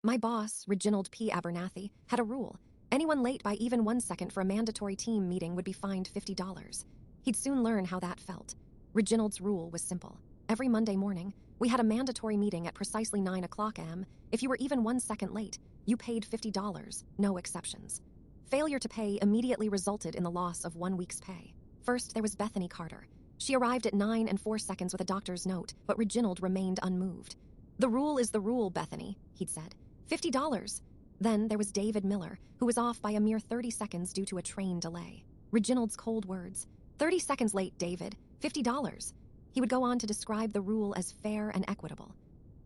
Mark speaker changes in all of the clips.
Speaker 1: My boss, Reginald P. Abernathy, had a rule. Anyone late by even 1 second for a mandatory team meeting would be fined $50. He'd soon learn how that felt. Reginald's rule was simple. Every Monday morning, we had a mandatory meeting at precisely 9 o'clock a.m. If you were even 1 second late, you paid $50, no exceptions. Failure to pay immediately resulted in the loss of 1 week's pay. First, there was Bethany Carter. She arrived at 9 and 4 seconds with a doctor's note, but Reginald remained unmoved. "The rule is the rule, Bethany," he'd said. $50. Then there was David Miller, who was off by a mere 30 seconds due to a train delay. Reginald's cold words. 30 seconds late, David. $50. He would go on to describe the rule as fair and equitable.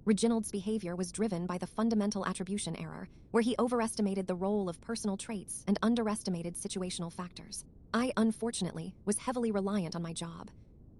Speaker 1: Reginald's behavior was driven by the fundamental attribution error, where he overestimated the role of personal traits and underestimated situational factors. I, unfortunately, was heavily reliant on my job.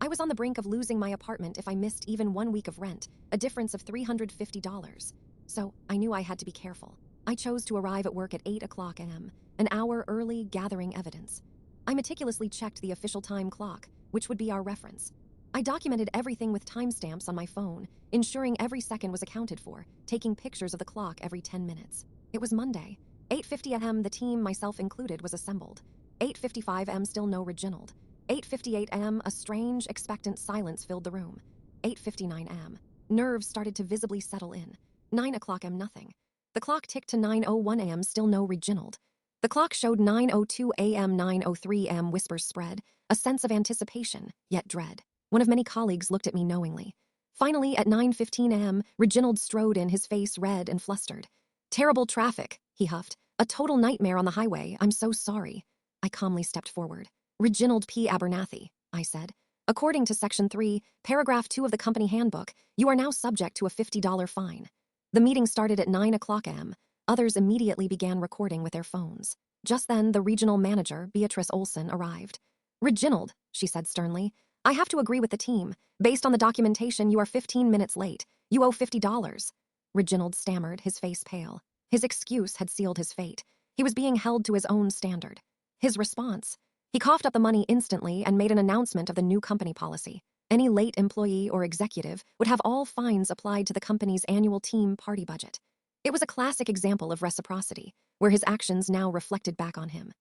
Speaker 1: I was on the brink of losing my apartment if I missed even 1 week of rent, a difference of $350. So I knew I had to be careful. I chose to arrive at work at 8 o'clock a.m., an hour early, gathering evidence. I meticulously checked the official time clock, which would be our reference. I documented everything with timestamps on my phone, ensuring every second was accounted for, taking pictures of the clock every 10 minutes. It was Monday. 8:50 a.m. the team, myself included, was assembled. 8:55 a.m. still no Reginald. 8:58 a.m. a strange, expectant silence filled the room. 8:59 a.m. nerves started to visibly settle in. 9 o'clock a.m. nothing. The clock ticked to 9:01 a.m. still no Reginald. The clock showed 9:02 a.m. 9:03 a.m. whispers spread, a sense of anticipation, yet dread. One of many colleagues looked at me knowingly. Finally, at 9:15 a.m., Reginald strode in, his face red and flustered. "Terrible traffic," he huffed. "A total nightmare on the highway. I'm so sorry." I calmly stepped forward. "Reginald P. Abernathy," I said. "According to Section 3, Paragraph 2 of the company handbook, you are now subject to a $50 fine." The meeting started at 9 o'clock a.m. Others immediately began recording with their phones. Just then, the regional manager, Beatrice Olson, arrived. "Reginald," she said sternly, "I have to agree with the team. Based on the documentation, you are 15 minutes late. You owe $50. Reginald stammered, his face pale. His excuse had sealed his fate. He was being held to his own standard. His response? He coughed up the money instantly and made an announcement of the new company policy. Any late employee or executive would have all fines applied to the company's annual team party budget. It was a classic example of reciprocity, where his actions now reflected back on him.